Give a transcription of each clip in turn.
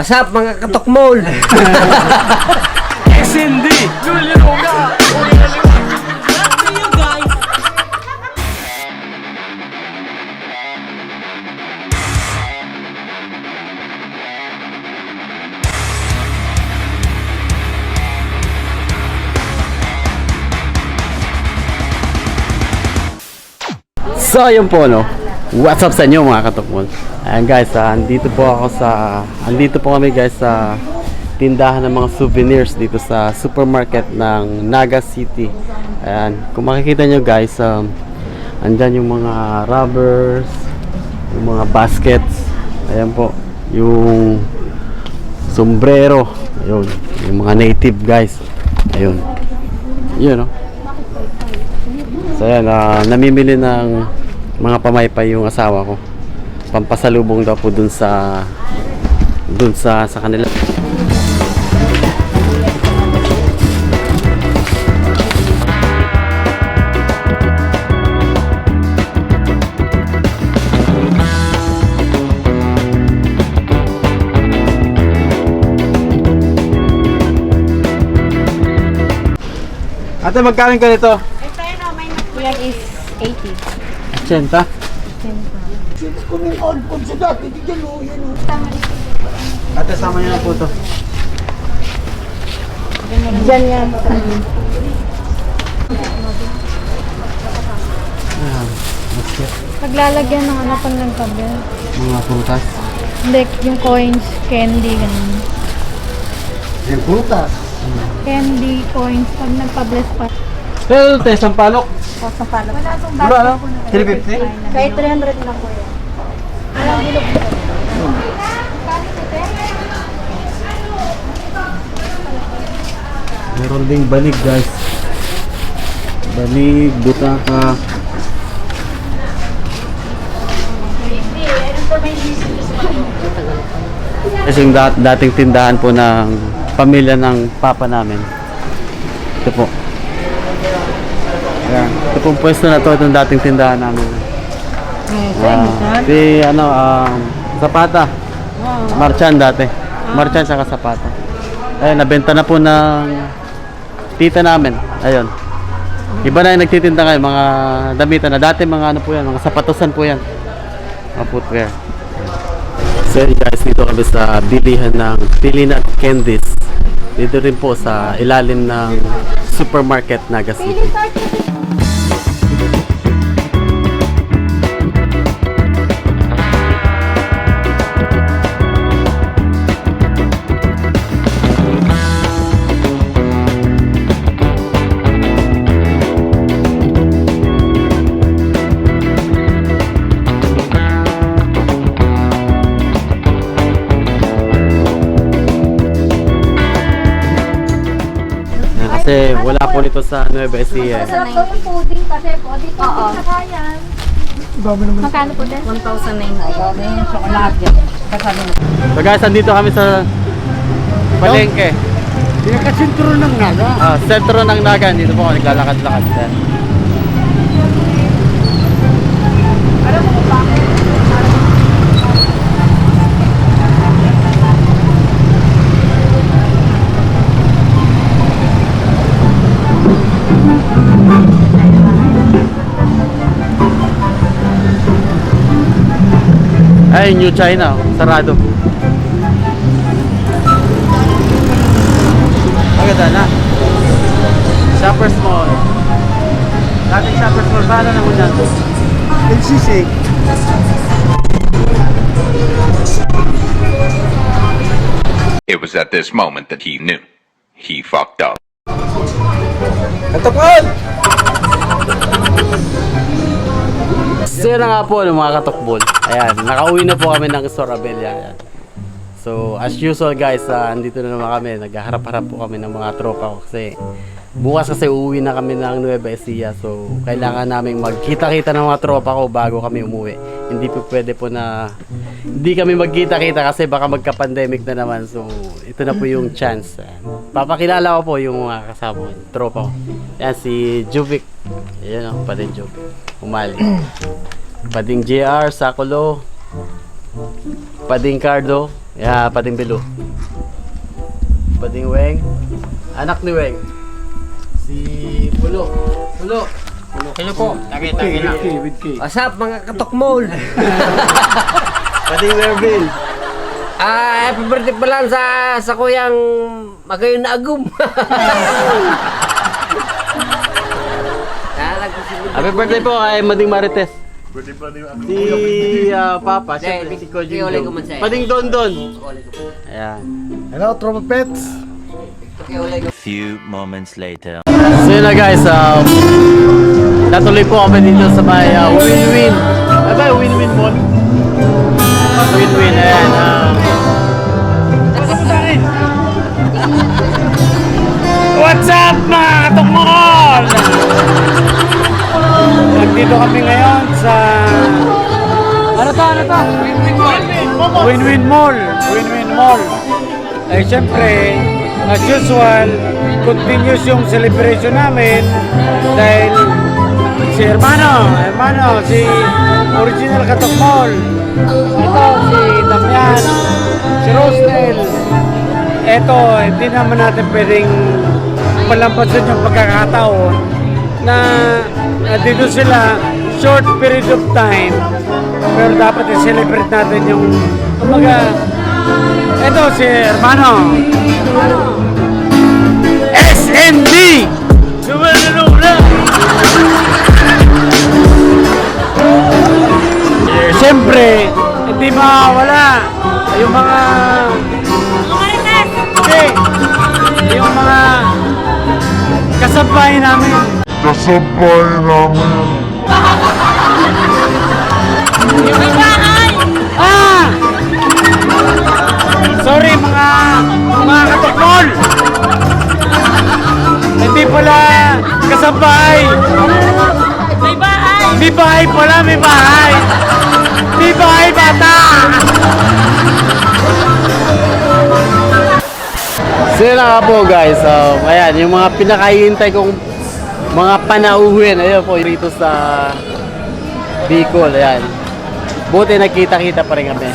What's up mga katokmol? Cindy! Julio Roga! So yun po no. What's up sa inyo mga katokmol? Ayan guys, andito po kami guys sa tindahan ng mga souvenirs dito sa supermarket ng Naga City. Ayan, kung makikita nyo guys, andyan yung mga rubbers, yung mga baskets, ayan po, yung sombrero, ayun, yung mga native guys, ayun, yun no. So ayan, namimili ng mga pamaypay yung asawa ko, pampasalubong daw po dun sa kanila. Ate, magkano ka nito? Yan is 80. 80. Ate, sama niyo na po ito. Diyan yan. Ayan, basket. Paglalagyan ng ano pang ng kabel. Mga prutas. Hindi, yung coins, candy, ganun. Yung putas. Candy, coins, pag nagpa-bless pa. Pero ito, sampalok. O, sa pala. Wala itong Diba ano? 350? Kahit 300 lang po yan. Alam, bilog. Meron ding banig guys. Banig, butaka. Kasi yung dating tindahan po ng pamilya ng papa namin. Ito po. Ayan. Ito pong pwesto na to, itong dating tindahan namin. Si Zapata. Marchan dati. Marchan saka Zapata. Ayun, nabenta na po ng tita namin. Ayun. Iba na yung nagtitinda ngayon, mga damitan na. Dati mga ano po yan, mga sapatosan po yan. Mga footwear. So guys, dito kami sa bilihan ng Pilina Candies. Dito rin po sa ilalim ng supermarket Naga City. Kasi wala po nito sa Nueva Ecija. Sarap daw yung pudding kasi po. Dito sa kayan. Magkano po din? 1,900. Chocolate yan. So guys, andito kami sa palengke. Pinakasintro ng Naga. Sentro ng Naga. Dito po kami naglalakad-lakad. Alam mo kung bakit? Ay, New China, sarado. Maganda na. Shoppers Mall. Dating Shoppers Mall, bahala na mo dyan. LCC. It was at this moment that he knew. He fucked up. Katokmol! So yun na nga po mga katokbol. Ayan, nakauwi na po kami ng Sorabella. Ayan. So as usual guys, andito na naman kami. Naghaharap-harap po kami ng mga tropa ko. Kasi bukas kasi uuwi na kami ng Nueva Ecija. So kailangan namin magkita-kita ng mga tropa ko bago kami umuwi. Hindi po pwede po na hindi kami magkita-kita kasi baka magka-pandemic na naman. So ito na po yung chance. Papakilala ko po yung mga kasama ko, tropa ko. Ayan si Juvic. Ayan o, pa rin Juvic. Umali. Pading JR, Sakulo, Pading Cardo, Yeah, Pading Bilu. Pading Weng. Anak ni Weng. Si Pulo. Pulo. Hello po. With K. Asap mga katokmol. Pading Wervin. Happy birthday pa lang sa kuyang magayon na agum. Happy birthday po kay Mading Marites. Si Papa, siyempre si Kojing Olay Dong. ko man sa'yo. Pading Don Don. Ayan. Hello, Tropa Pets. A few moments later. So yun na guys, natuloy po kami dito sa may Win-Win. Ano ba yung Win-Win Mall? Win-Win, ayan. What's up mga katokmol? Nandito kami ngayon sa... Ano to? Win-Win Mall. Win-Win Mall. Eh syempre, as usual, continuous yung celebration namin dahil si Hermano, si Original Katokmol. Ito, si Damian, si Rosnel. Ito, hindi naman natin pwedeng palampasan yung pagkakataon na dito sila short period of time pero dapat i-celebrate natin yung kumbaga ito si Hermano SND siyempre hindi mawala yung mga yung mga kasabay namin. Sorry mga katokmol. Hindi pala kasabay. May bahay. May bahay pala, may bahay. May bahay bata. So yun na nga po guys, ayan, yung mga pinakahihintay kong mga panauhin, ayun po dito sa Bicol, ayan. Buti nakita-kita pa rin kami.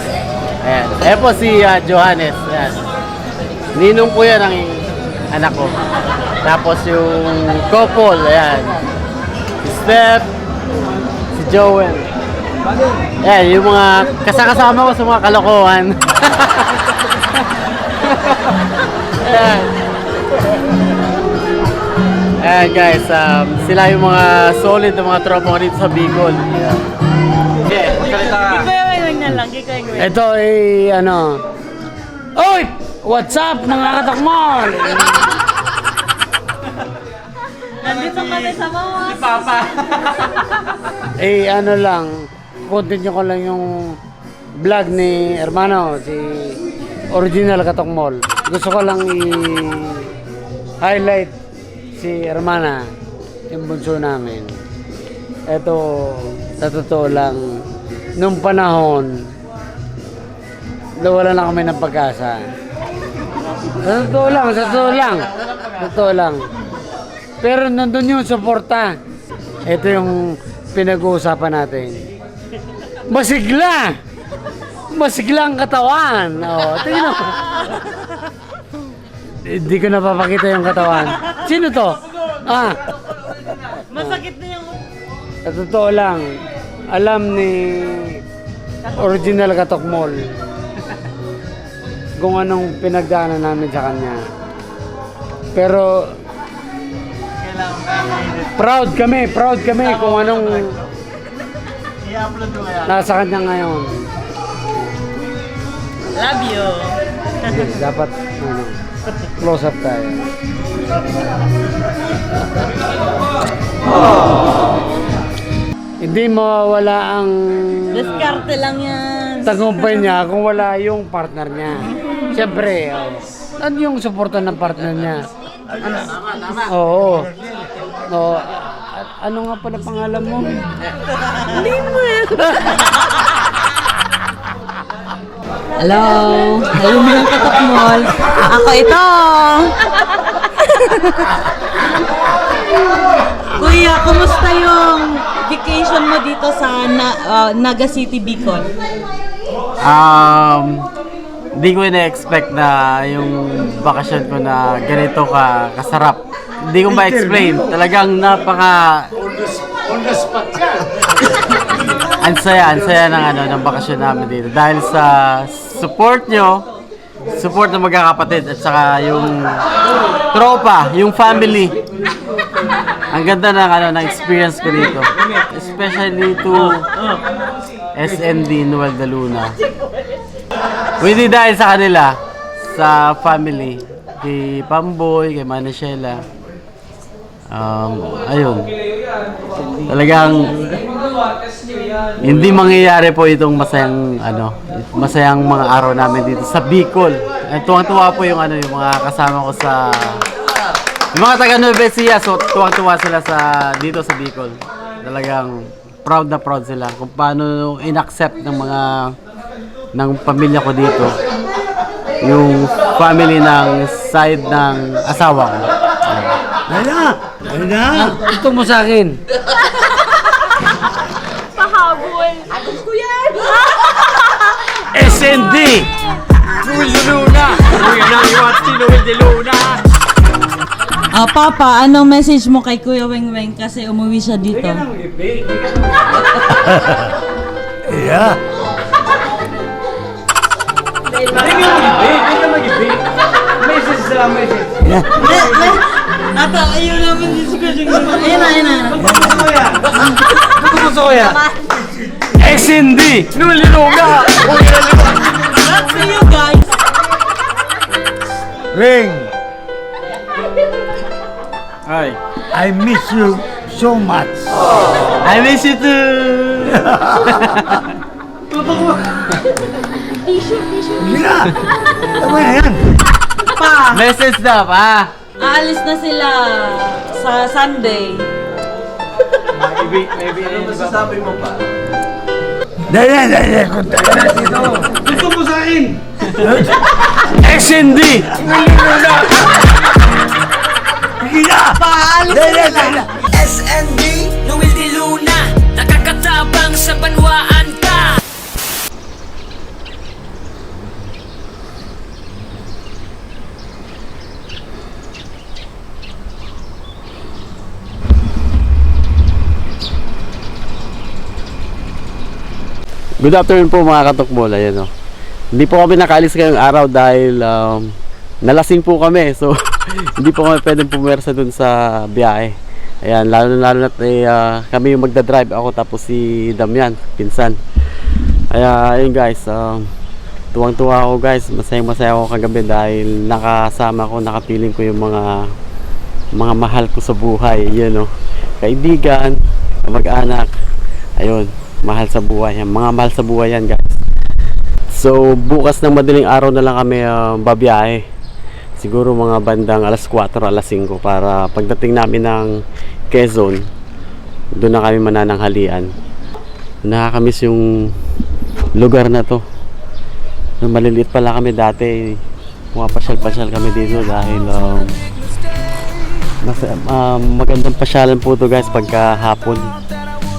Ayan, ayan po si Johannes, ayan. Ninong po yan ang anak ko. Tapos yung couple, ayan. Si Steph, si Joel. Ayan, yung mga kasama ko sa mga kalokohan. Ayan. Ayan guys, sila yung mga solid na mga tropa ko dito sa Bicol. Ayan. Okay, salita ka. Ito ay ano. Oy! What's up mga katokmol? Nandito kami sa mga. Papa. Ano lang, continue ko lang yung vlog ni Hermano, si Original Katokmol. Gusto ko lang i-highlight si Hermana, yung bunso namin. Ito, sa totoo lang, nung panahon, nawala na kami ng pag-asa. Sa totoo lang. Pero nandun yung suporta. Ito yung pinag-uusapan natin. Masigla ang katawan. Tingnan mo. Hindi ko napapakita yung katawan. Sino to? Masakit na yung... Sa totoo lang, alam ni Original Katokmol kung anong pinagdaanan namin sa kanya. Pero proud kami kung anong nasa kanya ngayon. Love you. Dapat close up tayo. Hindi mawawala ang Diskarte lang yan. tagumpay niya kung wala yung partner niya. Siyempre, ano yung suporta ng partner niya? Ano? Oo. Ano nga pala pangalan mo? Hindi mo yan. Hello. Hello mga katokmol. Ako ito. Kuya, kumusta yung vacation mo dito sa Naga City, Bicol? Hindi ko na-expect na yung bakasyon ko na ganito kasarap. Hindi ko ma-explain. Talagang ang saya ng bakasyon namin dito. Dahil sa support nyo, support ng magkakapatid at saka yung tropa, yung family. Ang ganda ng experience ko dito. Especially to SND Noel de Luna. Hindi dahil sa kanila, sa family, kay Pamboy, kay Mana Sheila. Ayun. Talagang hindi mangyayari po itong masayang mga araw namin dito sa Bicol. Tuwang-tuwa po yung mga kasama ko yung mga taga Nueva Ecija, so tuwang-tuwa sila dito sa Bicol. Talagang proud na proud sila kung paano in-accept ng pamilya ko dito yung family ng side ng asawa ko. Ito mo sa akin. Pahabol. Agos ko yan. SND! Noel de Luna! Kuya na yung si Noel de Luna! Papa, anong message mo kay Kuya Weng Weng kasi umuwi siya dito? Yeah. Message sila, message. Ata, ayun naman din si Kuya Weng. Ayun na. Gusto ko yan. SND! Noel de Luna! That's for you guys. Ring, Ay. I miss you so much. I miss you too! Hindi na. Tama na yan. Pa, Message na pa! aalis na sila sa Sunday. Dali. Kung tayo na dito. Gusto mo sa akin! SND! Sige na. Dali. SND, Noel de Luna, nakakatabang sa banwaan ka. Good afternoon po mga katukmol. Ayan, oh. Hindi po kami nakaalis ngayong araw dahil nalasing po kami. So hindi po kami pwedeng pumersa dun sa biyahe. Ayan, lalo na kami yung magdadrive, ako tapos si Damian, pinsan. Ayun guys, tuwang-tuwa ako guys. Masaya ako kagabi dahil nakapiling ko yung mga mahal ko sa buhay. Yun, oh. Kaibigan, mag-anak. Ayun, mahal sa buhay yan. Mga mahal sa buhay yan guys. So bukas ng madaling araw na lang kami babiyahe. Siguro mga bandang alas 4, alas 5 para pagdating namin ng Quezon, doon na kami manananghalian. Nakakamiss yung lugar na to. Maliliit pala kami dati, pumapasyal-pasyal kami dito dahil magandang pasyalan po to guys pagka hapon.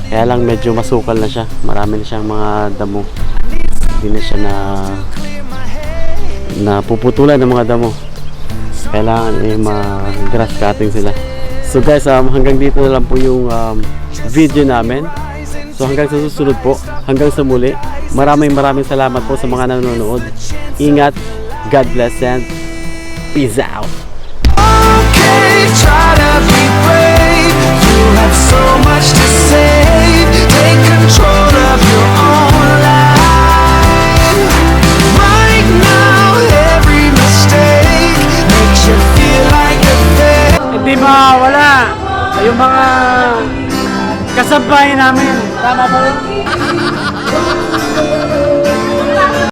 Kaya lang medyo masukal na siya. Marami na siyang mga damo. Hindi na siya na puputulan ng mga damo. Kailangan ma-grass cutting sila. So guys, hanggang dito na lang po yung video namin. So hanggang sa susunod po, hanggang sa muli. Maraming salamat po sa mga nanonood. Ingat, God bless and peace out. Okay, try to be brave. You have so much to say. Take control of your own life. Right now, every mistake makes you feel like a failure. Hindi mawawala yung mga kasabay namin. Tama ba?